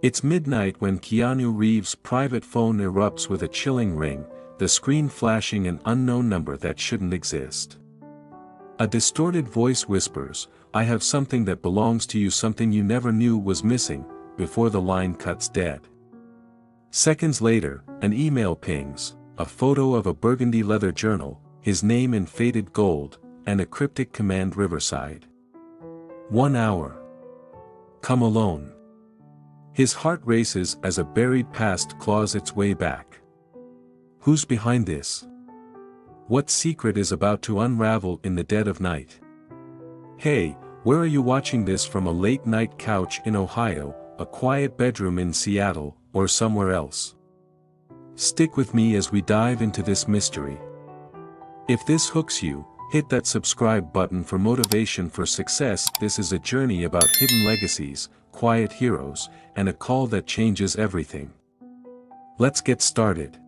It's midnight when Keanu Reeves' private phone erupts with a chilling ring, the screen flashing an unknown number that shouldn't exist. A distorted voice whispers, "I have something that belongs to you, something you never knew was missing," before the line cuts dead. Seconds later, an email pings, a photo of a burgundy leather journal, his name in faded gold, and a cryptic command: Riverside. 1 hour. Come alone. His heart races as a buried past claws its way back. Who's behind this? What secret is about to unravel in the dead of night? Hey, where are you watching this from? A late-night couch in Ohio, a quiet bedroom in Seattle, or somewhere else? Stick with me as we dive into this mystery. If this hooks you, hit that subscribe button for motivation for success. This is a journey about hidden legacies, quiet heroes, and a call that changes everything. Let's get started.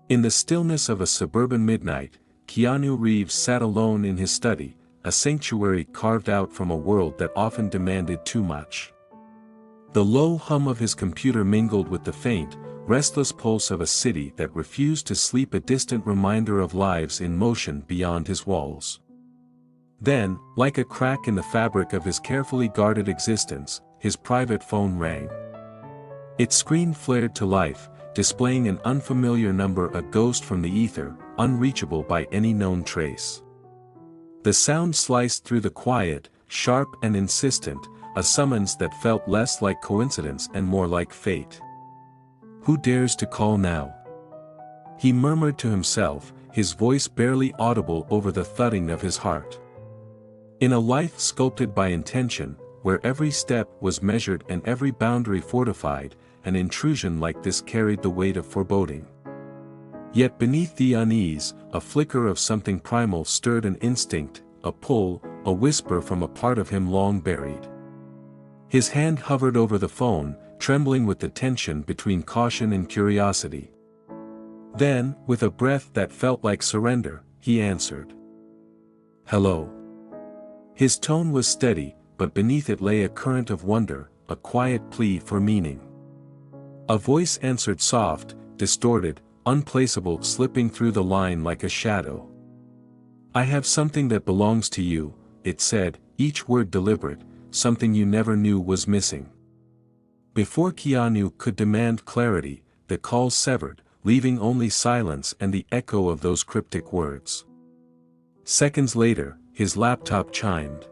In the stillness of a suburban midnight, Keanu Reeves sat alone in his study, a sanctuary carved out from a world that often demanded too much. The low hum of his computer mingled with the faint, restless pulse of a city that refused to sleep, a distant reminder of lives in motion beyond his walls. Then, like a crack in the fabric of his carefully guarded existence, his private phone rang. Its screen flared to life, displaying an unfamiliar number, a ghost from the ether, unreachable by any known trace. The sound sliced through the quiet, sharp and insistent, a summons that felt less like coincidence and more like fate. "Who dares to call now?" he murmured to himself, his voice barely audible over the thudding of his heart. In a life sculpted by intention, where every step was measured and every boundary fortified, an intrusion like this carried the weight of foreboding. Yet beneath the unease, a flicker of something primal stirred, an instinct, a pull, a whisper from a part of him long buried. His hand hovered over the phone, trembling with the tension between caution and curiosity. Then, with a breath that felt like surrender, he answered. "Hello." His tone was steady, but beneath it lay a current of wonder, a quiet plea for meaning. A voice answered, soft, distorted, unplaceable, slipping through the line like a shadow. "I have something that belongs to you," it said, each word deliberate, "something you never knew was missing." Before Keanu could demand clarity, the call severed, leaving only silence and the echo of those cryptic words. Seconds later, his laptop chimed.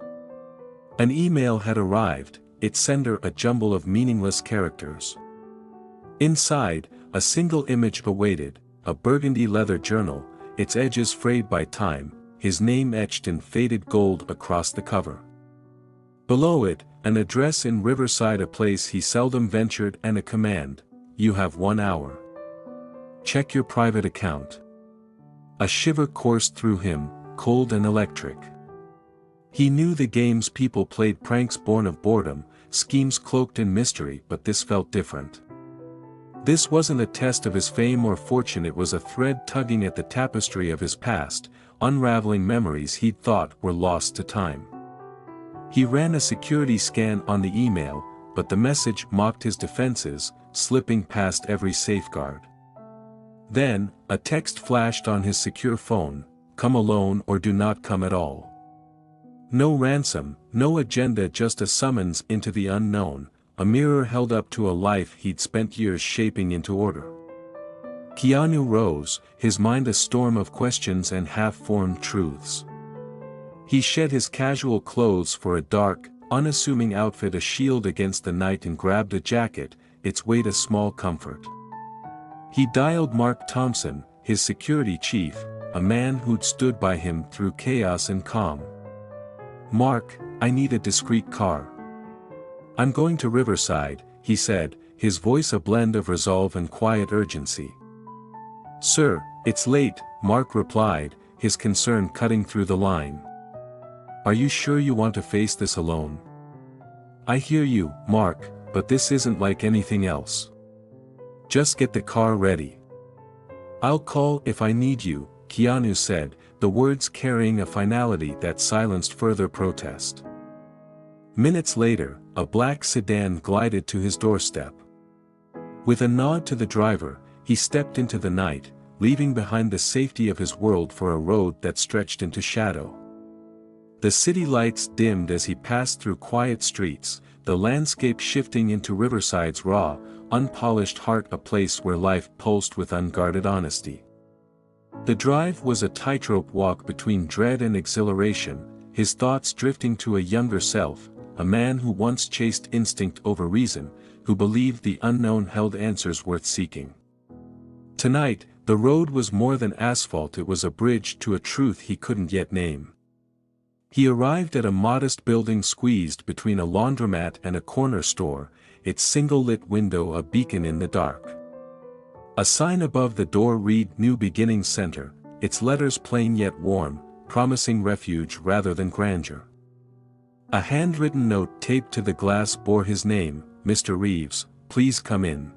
An email had arrived, its sender a jumble of meaningless characters. Inside, a single image awaited, a burgundy leather journal, its edges frayed by time, his name etched in faded gold across the cover. Below it, an address in Riverside, a place he seldom ventured, and a command: "You have 1 hour. Check your private account." A shiver coursed through him, cold and electric. He knew the games people played, pranks born of boredom, schemes cloaked in mystery, but this felt different. This wasn't a test of his fame or fortune, it was a thread tugging at the tapestry of his past, unraveling memories he'd thought were lost to time. He ran a security scan on the email, but the message mocked his defenses, slipping past every safeguard. Then, a text flashed on his secure phone: "Come alone or do not come at all." No ransom, no agenda, just a summons into the unknown, a mirror held up to a life he'd spent years shaping into order. Keanu rose, his mind a storm of questions and half-formed truths. He shed his casual clothes for a dark, unassuming outfit, a shield against the night, and grabbed a jacket, its weight a small comfort. He dialed Mark Thompson, his security chief, a man who'd stood by him through chaos and calm. "Mark, I need a discreet car. I'm going to Riverside," he said, his voice a blend of resolve and quiet urgency. "Sir, it's late," Mark replied, his concern cutting through the line. "Are you sure you want to face this alone?" "I hear you, Mark, but this isn't like anything else. Just get the car ready." "I'll call if I need you," Keanu said, the words carrying a finality that silenced further protest. Minutes later, a black sedan glided to his doorstep. With a nod to the driver, he stepped into the night, leaving behind the safety of his world for a road that stretched into shadow. The city lights dimmed as he passed through quiet streets, the landscape shifting into Riverside's raw, unpolished heart, a place where life pulsed with unguarded honesty. The drive was a tightrope walk between dread and exhilaration, his thoughts drifting to a younger self, a man who once chased instinct over reason, who believed the unknown held answers worth seeking. Tonight, the road was more than asphalt, it was a bridge to a truth he couldn't yet name. He arrived at a modest building squeezed between a laundromat and a corner store, its single-lit window a beacon in the dark. A sign above the door read New Beginnings Center, its letters plain yet warm, promising refuge rather than grandeur. A handwritten note taped to the glass bore his name, Mr. Reeves, please come in.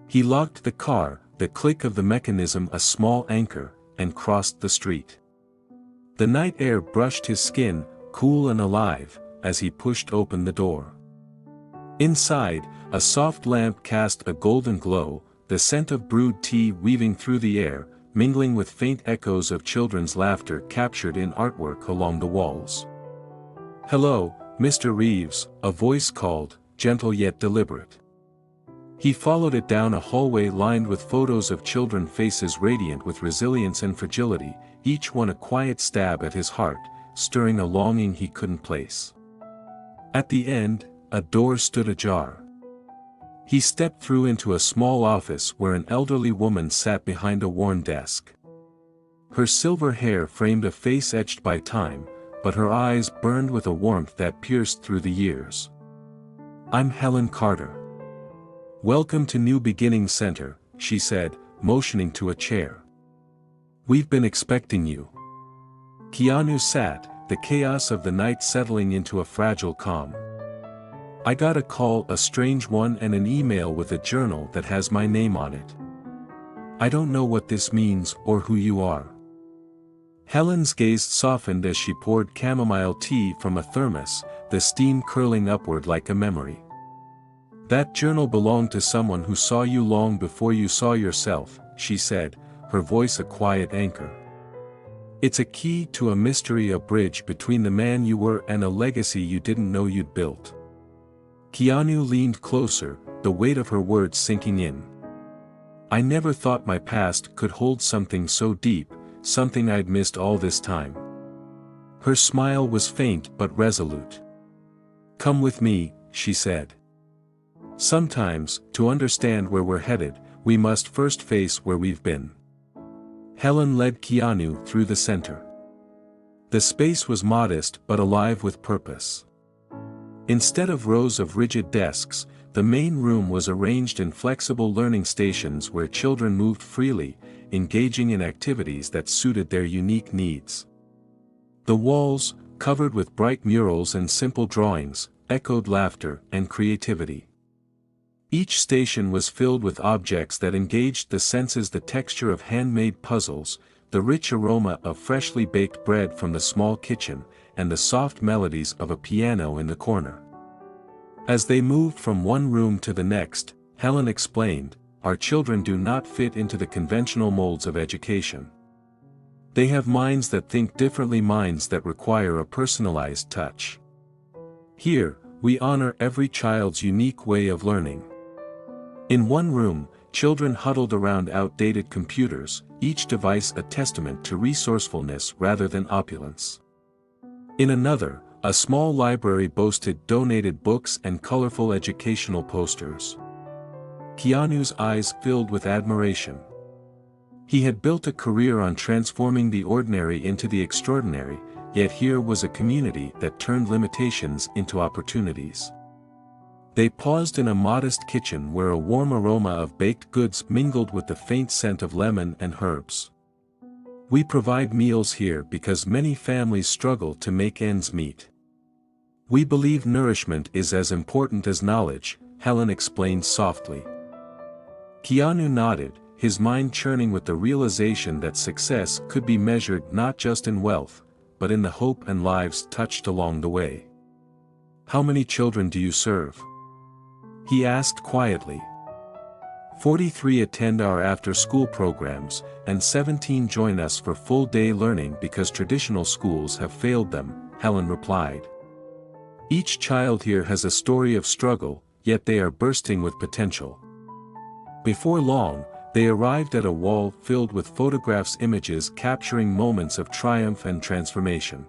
He locked the car, the click of the mechanism a small anchor, and crossed the street. The night air brushed his skin, cool and alive, as he pushed open the door. Inside, a soft lamp cast a golden glow, the scent of brewed tea weaving through the air, mingling with faint echoes of children's laughter captured in artwork along the walls. "Hello, Mr. Reeves," a voice called, gentle yet deliberate. He followed it down a hallway lined with photos of children, faces radiant with resilience and fragility, each one a quiet stab at his heart, stirring a longing he couldn't place. At the end, a door stood ajar. He stepped through into a small office where an elderly woman sat behind a worn desk. Her silver hair framed a face etched by time, but her eyes burned with a warmth that pierced through the years. "I'm Helen Carter. Welcome to New Beginnings Center," she said, motioning to a chair. "We've been expecting you." Keanu sat, the chaos of the night settling into a fragile calm. "I got a call, a strange one, and an email with a journal that has my name on it. I don't know what this means or who you are." Helen's gaze softened as she poured chamomile tea from a thermos, the steam curling upward like a memory. "That journal belonged to someone who saw you long before you saw yourself," she said, her voice a quiet anchor. "It's a key to a mystery, a bridge between the man you were and a legacy you didn't know you'd built." Keanu leaned closer, the weight of her words sinking in. "I never thought my past could hold something so deep, something I'd missed all this time." Her smile was faint but resolute. "Come with me," she said. "Sometimes, to understand where we're headed, we must first face where we've been." Helen led Keanu through the center. The space was modest but alive with purpose. Instead of rows of rigid desks, the main room was arranged in flexible learning stations where children moved freely, engaging in activities that suited their unique needs. The walls, covered with bright murals and simple drawings, echoed laughter and creativity. Each station was filled with objects that engaged the senses, the texture of handmade puzzles, the rich aroma of freshly baked bread from the small kitchen, and the soft melodies of a piano in the corner. As they moved from one room to the next, Helen explained, "Our children do not fit into the conventional molds of education. They have minds that think differently, minds that require a personalized touch. Here, we honor every child's unique way of learning." In one room, children huddled around outdated computers, each device a testament to resourcefulness rather than opulence. In another, a small library boasted donated books and colorful educational posters. Keanu's eyes filled with admiration. He had built a career on transforming the ordinary into the extraordinary, yet here was a community that turned limitations into opportunities. They paused in a modest kitchen where a warm aroma of baked goods mingled with the faint scent of lemon and herbs. "We provide meals here because many families struggle to make ends meet. We believe nourishment is as important as knowledge," Helen explained softly. Keanu nodded, his mind churning with the realization that success could be measured not just in wealth, but in the hope and lives touched along the way. How many children do you serve? He asked quietly. 43 attend our after-school programs, and 17 join us for full-day learning because traditional schools have failed them, Helen replied. Each child here has a story of struggle, yet they are bursting with potential. Before long, they arrived at a wall filled with photographs, images capturing moments of triumph and transformation.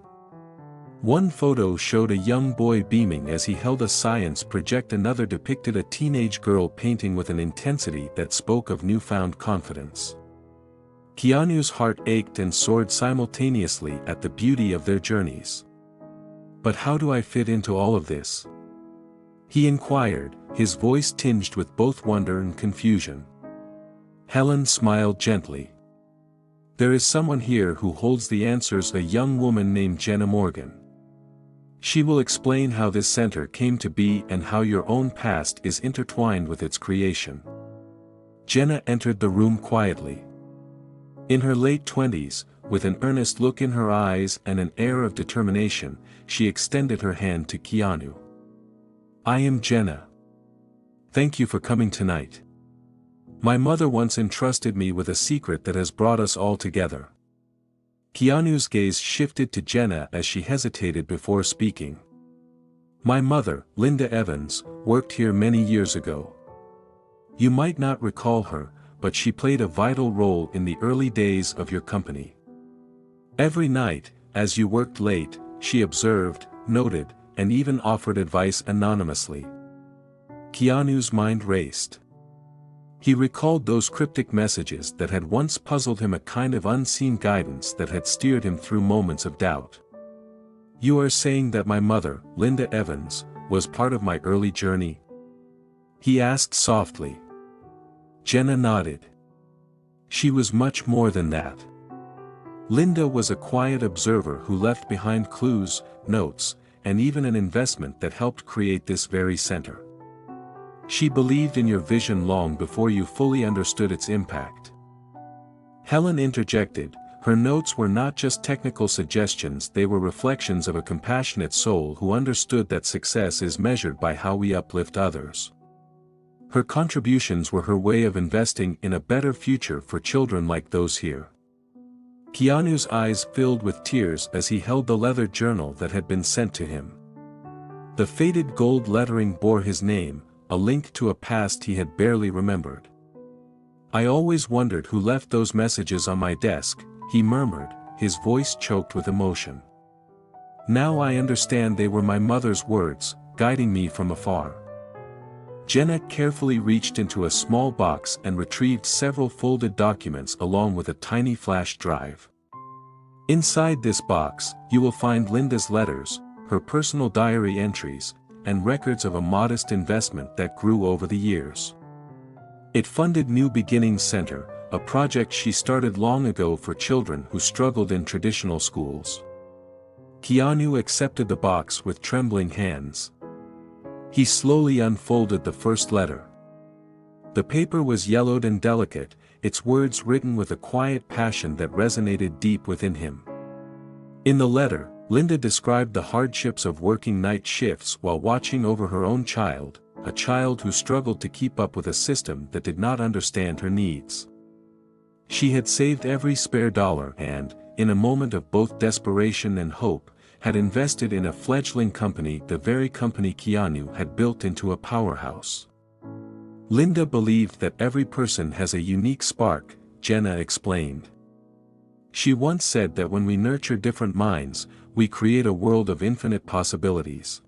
One photo showed a young boy beaming as he held a science project. Another depicted a teenage girl painting with an intensity that spoke of newfound confidence. Keanu's heart ached and soared simultaneously at the beauty of their journeys. But how do I fit into all of this? He inquired, his voice tinged with both wonder and confusion. Helen smiled gently. There is someone here who holds the answers, a young woman named Jenna Morgan. She will explain how this center came to be and how your own past is intertwined with its creation. Jenna entered the room quietly. In her late 20s, with an earnest look in her eyes and an air of determination, she extended her hand to Keanu. I am Jenna. Thank you for coming tonight. My mother once entrusted me with a secret that has brought us all together. Keanu's gaze shifted to Jenna as she hesitated before speaking. My mother, Linda Evans, worked here many years ago. You might not recall her, but she played a vital role in the early days of your company. Every night, as you worked late, she observed, noted, and even offered advice anonymously. Keanu's mind raced. He recalled those cryptic messages that had once puzzled him, a kind of unseen guidance that had steered him through moments of doubt. You are saying that my mother, Linda Evans, was part of my early journey? He asked softly. Jenna nodded. She was much more than that. Linda was a quiet observer who left behind clues, notes, and even an investment that helped create this very center. She believed in your vision long before you fully understood its impact. Helen interjected, her notes were not just technical suggestions, they were reflections of a compassionate soul who understood that success is measured by how we uplift others. Her contributions were her way of investing in a better future for children like those here. Keanu's eyes filled with tears as he held the leather journal that had been sent to him. The faded gold lettering bore his name, a link to a past he had barely remembered. I always wondered who left those messages on my desk, he murmured, his voice choked with emotion. Now I understand, they were my mother's words, guiding me from afar. Jenna carefully reached into a small box and retrieved several folded documents along with a tiny flash drive. Inside this box, you will find Linda's letters, her personal diary entries, and records of a modest investment that grew over the years. It funded New Beginnings Center, a project she started long ago for children who struggled in traditional schools. Keanu accepted the box with trembling hands. He slowly unfolded the first letter. The paper was yellowed and delicate, its words written with a quiet passion that resonated deep within him. In the letter, Linda described the hardships of working night shifts while watching over her own child, a child who struggled to keep up with a system that did not understand her needs. She had saved every spare dollar and, in a moment of both desperation and hope, had invested in a fledgling company, the very company Keanu had built into a powerhouse. Linda believed that every person has a unique spark, Jenna explained. She once said that when we nurture different minds, we create a world of infinite possibilities.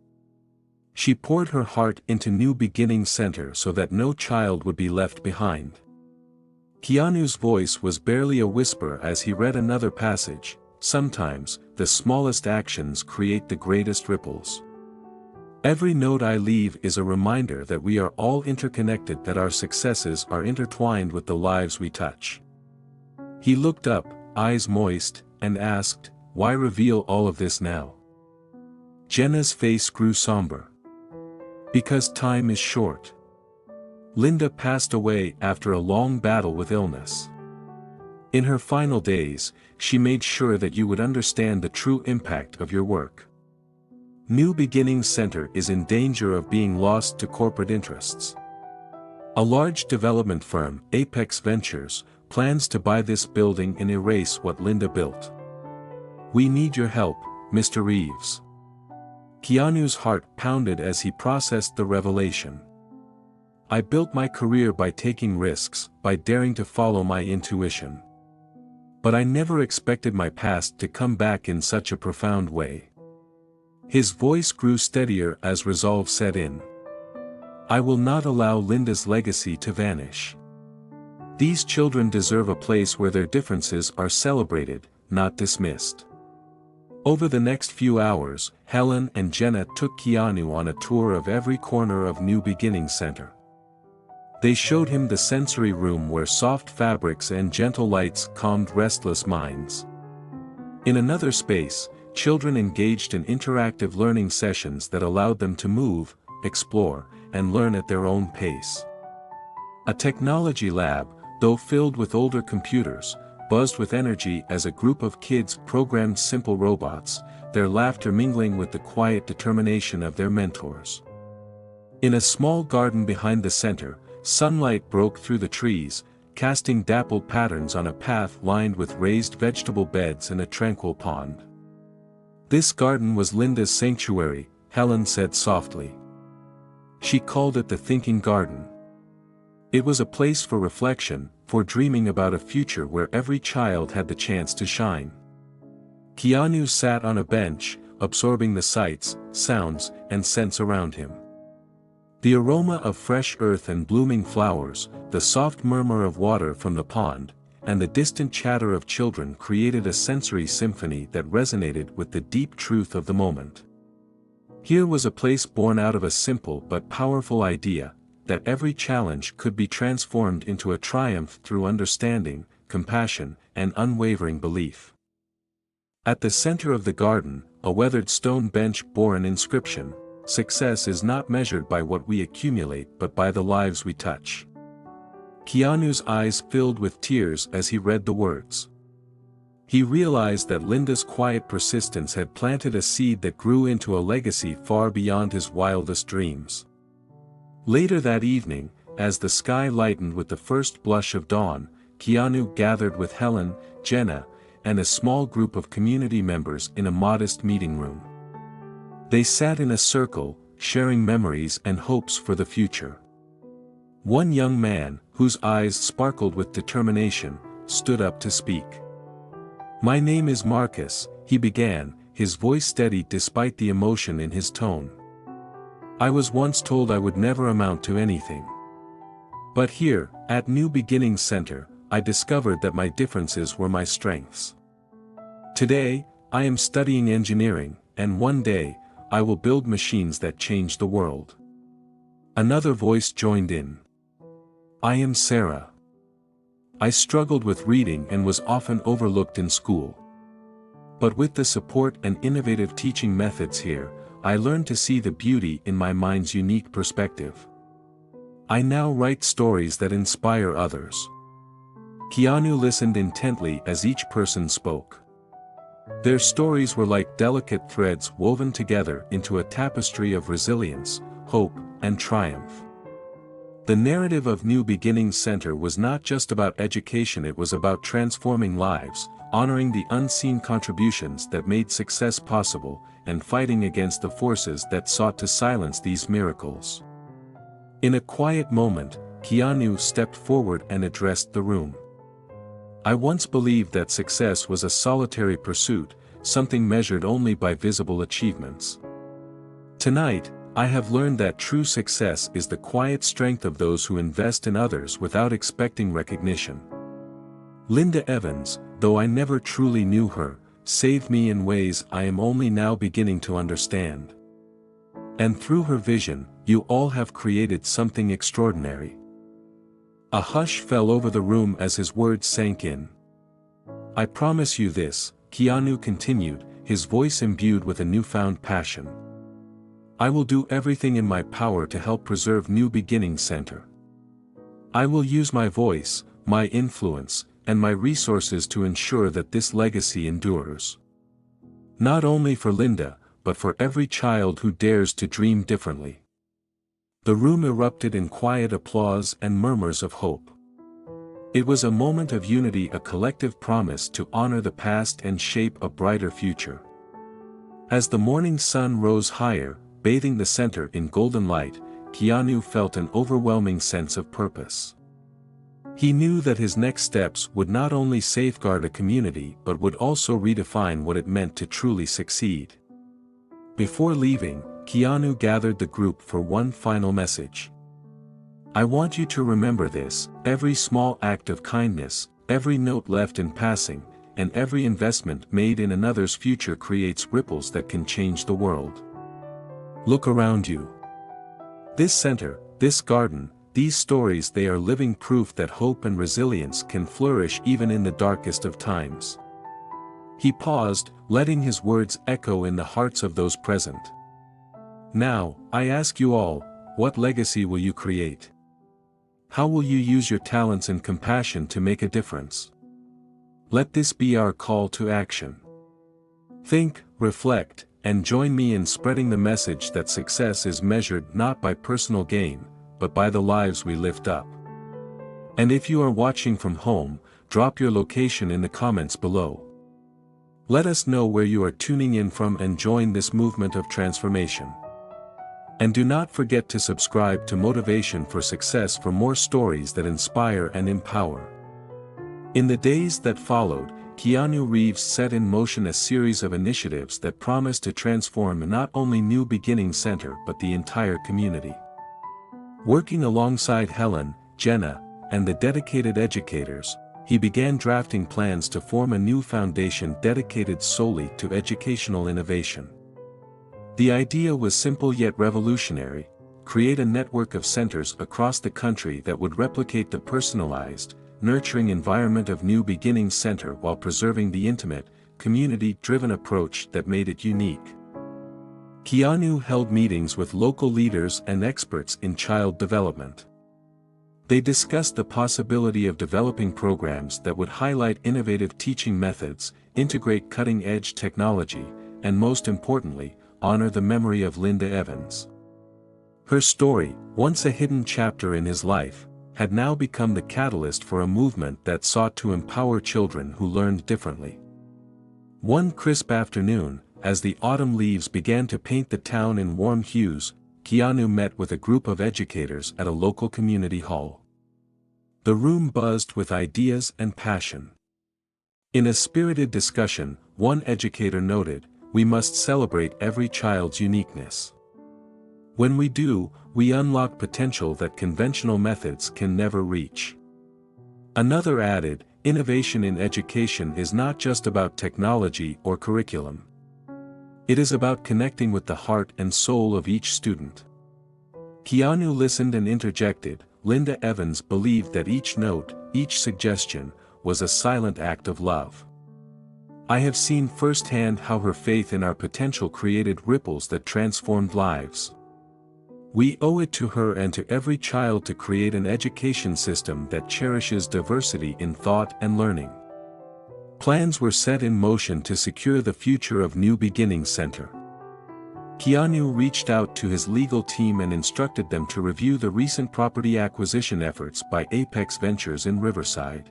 She poured her heart into New Beginnings Center so that no child would be left behind. Keanu's voice was barely a whisper as he read another passage. Sometimes, the smallest actions create the greatest ripples. Every note I leave is a reminder that we are all interconnected, that our successes are intertwined with the lives we touch. He looked up, eyes moist, and asked, why reveal all of this now? Jenna's face grew somber. Because time is short. Linda passed away after a long battle with illness. In her final days, she made sure that you would understand the true impact of your work. New Beginnings Center is in danger of being lost to corporate interests. A large development firm, Apex Ventures, plans to buy this building and erase what Linda built. We need your help, Mr. Reeves. Keanu's heart pounded as he processed the revelation. I built my career by taking risks, by daring to follow my intuition. But I never expected my past to come back in such a profound way. His voice grew steadier as resolve set in. I will not allow Linda's legacy to vanish. These children deserve a place where their differences are celebrated, not dismissed. Over the next few hours, Helen and Jenna took Keanu on a tour of every corner of New Beginnings Center. They showed him the sensory room where soft fabrics and gentle lights calmed restless minds. In another space, children engaged in interactive learning sessions that allowed them to move, explore, and learn at their own pace. A technology lab, though filled with older computers, buzzed with energy as a group of kids programmed simple robots, their laughter mingling with the quiet determination of their mentors. In a small garden behind the center, sunlight broke through the trees, casting dappled patterns on a path lined with raised vegetable beds and a tranquil pond. This garden was Linda's sanctuary, Helen said softly. She called it the thinking garden. It was a place for reflection, for dreaming about a future where every child had the chance to shine. Keanu sat on a bench, absorbing the sights, sounds, and scents around him. The aroma of fresh earth and blooming flowers, the soft murmur of water from the pond, and the distant chatter of children created a sensory symphony that resonated with the deep truth of the moment. Here was a place born out of a simple but powerful idea, that every challenge could be transformed into a triumph through understanding, compassion, and unwavering belief. At the center of the garden, a weathered stone bench bore an inscription: "Success is not measured by what we accumulate but by the lives we touch." Keanu's eyes filled with tears as he read the words. He realized that Linda's quiet persistence had planted a seed that grew into a legacy far beyond his wildest dreams. Later that evening, as the sky lightened with the first blush of dawn, Keanu gathered with Helen, Jenna, and a small group of community members in a modest meeting room. They sat in a circle, sharing memories and hopes for the future. One young man, whose eyes sparkled with determination, stood up to speak. "My name is Marcus," he began, his voice steady despite the emotion in his tone. "I was once told I would never amount to anything. But here, at New Beginnings Center, I discovered that my differences were my strengths. Today, I am studying engineering, and one day, I will build machines that change the world." Another voice joined in. "I am Sarah. I struggled with reading and was often overlooked in school. But with the support and innovative teaching methods here, I learned to see the beauty in my mind's unique perspective. I now write stories that inspire others." Keanu listened intently as each person spoke. Their stories were like delicate threads woven together into a tapestry of resilience, hope, and triumph. The narrative of New Beginnings Center was not just about education, it was about transforming lives, honoring the unseen contributions that made success possible, and fighting against the forces that sought to silence these miracles. In a quiet moment, Keanu stepped forward and addressed the room. "I once believed that success was a solitary pursuit, something measured only by visible achievements. Tonight, I have learned that true success is the quiet strength of those who invest in others without expecting recognition. Linda Evans, though I never truly knew her, saved me in ways I am only now beginning to understand. And through her vision, you all have created something extraordinary." A hush fell over the room as his words sank in. "I promise you this," Keanu continued, his voice imbued with a newfound passion. "I will do everything in my power to help preserve New Beginnings Center. I will use my voice, my influence, and my resources to ensure that this legacy endures. Not only for Linda, but for every child who dares to dream differently. The room erupted in quiet applause and murmurs of hope. It was a moment of unity, a collective promise to honor the past and shape a brighter future. As the morning sun rose higher, bathing the center in golden light, Keanu felt an overwhelming sense of purpose. He knew that his next steps would not only safeguard a community but would also redefine what it meant to truly succeed. Before leaving, Keanu gathered the group for one final message. "I want you to remember this: every small act of kindness, every note left in passing, and every investment made in another's future creates ripples that can change the world. Look around you. This center, this garden, these stories, they are living proof that hope and resilience can flourish even in the darkest of times." He paused, letting his words echo in the hearts of those present. "Now, I ask you all, what legacy will you create? How will you use your talents and compassion to make a difference? Let this be our call to action. Think, reflect, and join me in spreading the message that success is measured not by personal gain, but by the lives we lift up." And if you are watching from home, drop your location in the comments below. Let us know where you are tuning in from and join this movement of transformation. And do not forget to subscribe to Motivation for Success for more stories that inspire and empower. In the days that followed, Keanu Reeves set in motion a series of initiatives that promised to transform not only New Beginning Center but the entire community. Working alongside Helen, Jenna, and the dedicated educators, he began drafting plans to form a new foundation dedicated solely to educational innovation. The idea was simple yet revolutionary: create a network of centers across the country that would replicate the personalized, nurturing environment of New Beginning Center while preserving the intimate, community-driven approach that made it unique. Keanu held meetings with local leaders and experts in child development. They discussed the possibility of developing programs that would highlight innovative teaching methods, integrate cutting-edge technology, and most importantly, honor the memory of Linda Evans. Her story, once a hidden chapter in his life, had now become the catalyst for a movement that sought to empower children who learned differently. One crisp afternoon, as the autumn leaves began to paint the town in warm hues, Keanu met with a group of educators at a local community hall. The room buzzed with ideas and passion. In a spirited discussion, one educator noted, "We must celebrate every child's uniqueness. When we do, we unlock potential that conventional methods can never reach." Another added, "Innovation in education is not just about technology or curriculum. It is about connecting with the heart and soul of each student." Keanu listened and interjected, "Linda Evans believed that each note, each suggestion, was a silent act of love. I have seen firsthand how her faith in our potential created ripples that transformed lives. We owe it to her and to every child to create an education system that cherishes diversity in thought and learning." Plans were set in motion to secure the future of New Beginning Center. Keanu reached out to his legal team and instructed them to review the recent property acquisition efforts by Apex Ventures in Riverside.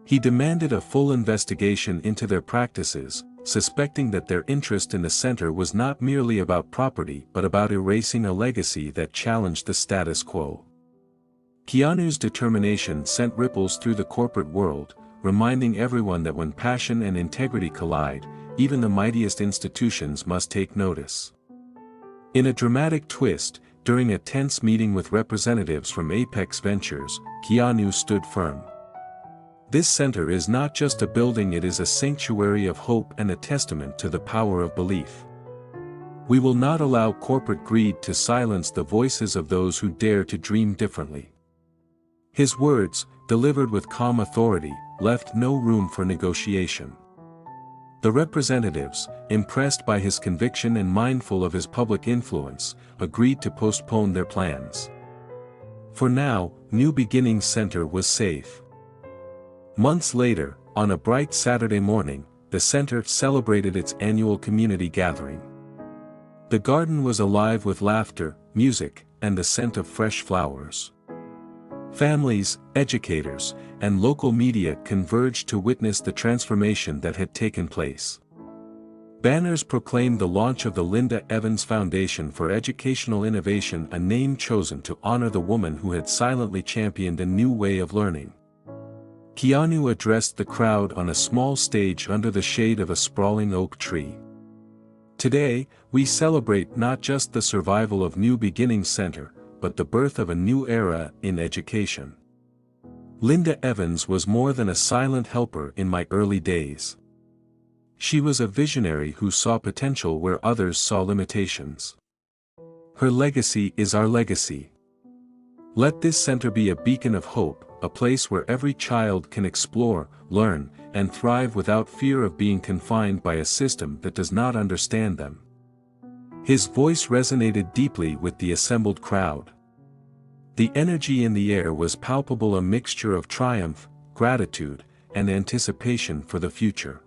He demanded a full investigation into their practices, suspecting that their interest in the center was not merely about property but about erasing a legacy that challenged the status quo. Keanu's determination sent ripples through the corporate world, reminding everyone that when passion and integrity collide, even the mightiest institutions must take notice. In a dramatic twist, during a tense meeting with representatives from Apex Ventures, Keanu stood firm. "This center is not just a building, it is a sanctuary of hope and a testament to the power of belief. We will not allow corporate greed to silence the voices of those who dare to dream differently." His words, delivered with calm authority, left no room for negotiation. The representatives, impressed by his conviction and mindful of his public influence, agreed to postpone their plans. For now, New Beginning Center was safe. Months later, on a bright Saturday morning, the center celebrated its annual community gathering. The garden was alive with laughter, music, and the scent of fresh flowers. Families, educators, and local media converged to witness the transformation that had taken place. Banners proclaimed the launch of the Linda Evans Foundation for Educational Innovation, a name chosen to honor the woman who had silently championed a new way of learning. Keanu addressed the crowd on a small stage under the shade of a sprawling oak tree. Today, we celebrate not just the survival of New Beginnings Center, but the birth of a new era in education. Linda Evans was more than a silent helper in my early days. She was a visionary who saw potential where others saw limitations. Her legacy is our legacy. Let this center be a beacon of hope, a place where every child can explore, learn, and thrive without fear of being confined by a system that does not understand them. His voice resonated deeply with the assembled crowd. The energy in the air was palpable, a mixture of triumph, gratitude, and anticipation for the future.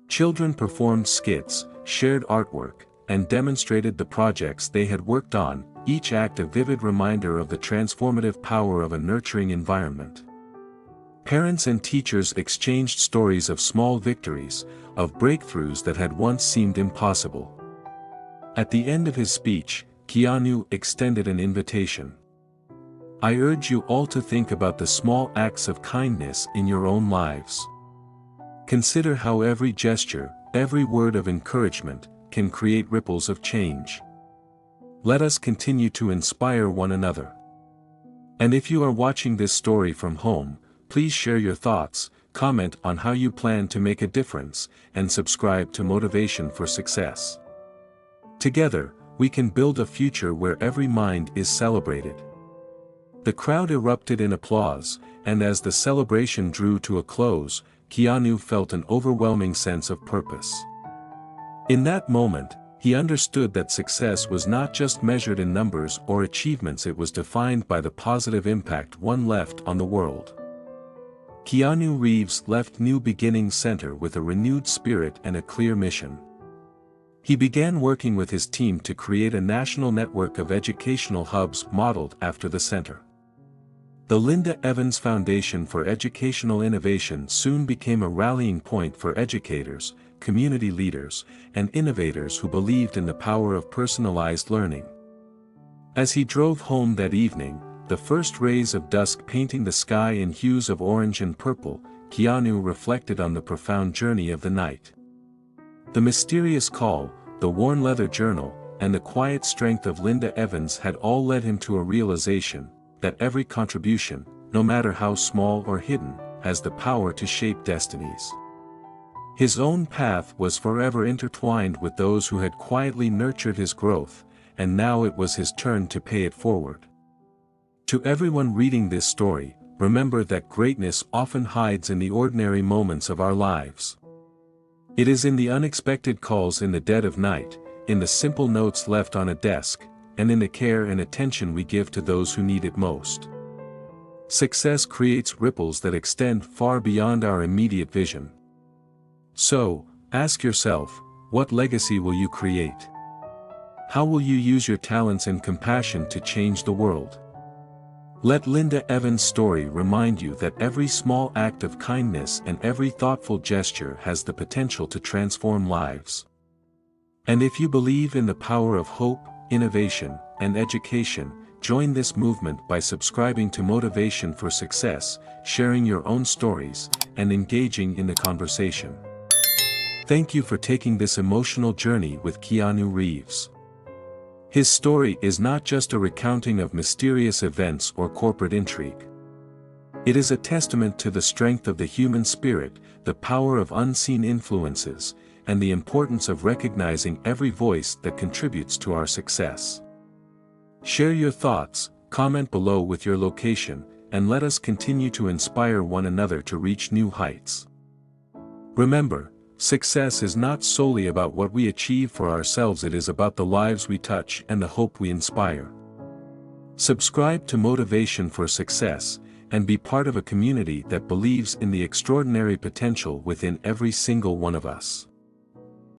Children performed skits, shared artwork, and demonstrated the projects they had worked on, each act a vivid reminder of the transformative power of a nurturing environment. Parents and teachers exchanged stories of small victories, of breakthroughs that had once seemed impossible. At the end of his speech, Keanu extended an invitation. I urge you all to think about the small acts of kindness in your own lives. Consider how every gesture, every word of encouragement, can create ripples of change. Let us continue to inspire one another. And if you are watching this story from home, please share your thoughts, comment on how you plan to make a difference, and subscribe to Motivation for Success. Together, we can build a future where every mind is celebrated. The crowd erupted in applause, and as the celebration drew to a close, Keanu felt an overwhelming sense of purpose. In that moment, he understood that success was not just measured in numbers or achievements, it was defined by the positive impact one left on the world. Keanu Reeves left New Beginnings Center with a renewed spirit and a clear mission. He began working with his team to create a national network of educational hubs modeled after the center. The Linda Evans Foundation for Educational Innovation soon became a rallying point for educators, community leaders, and innovators who believed in the power of personalized learning. As he drove home that evening, the first rays of dusk painting the sky in hues of orange and purple, Keanu reflected on the profound journey of the night. The mysterious call, the worn leather journal, and the quiet strength of Linda Evans had all led him to a realization that every contribution, no matter how small or hidden, has the power to shape destinies. His own path was forever intertwined with those who had quietly nurtured his growth, and now it was his turn to pay it forward. To everyone reading this story, remember that greatness often hides in the ordinary moments of our lives. It is in the unexpected calls in the dead of night, in the simple notes left on a desk, and in the care and attention we give to those who need it most. Success creates ripples that extend far beyond our immediate vision. So, ask yourself, what legacy will you create? How will you use your talents and compassion to change the world? Let Linda Evans' story remind you that every small act of kindness and every thoughtful gesture has the potential to transform lives. And if you believe in the power of hope, innovation, and education, join this movement by subscribing to Motivation for Success, sharing your own stories, and engaging in the conversation. Thank you for taking this emotional journey with Keanu Reeves. His story is not just a recounting of mysterious events or corporate intrigue. It is a testament to the strength of the human spirit, the power of unseen influences, and the importance of recognizing every voice that contributes to our success. Share your thoughts, comment below with your location, and let us continue to inspire one another to reach new heights. Remember, success is not solely about what we achieve for ourselves, it is about the lives we touch and the hope we inspire. Subscribe to Motivation for Success, and be part of a community that believes in the extraordinary potential within every single one of us.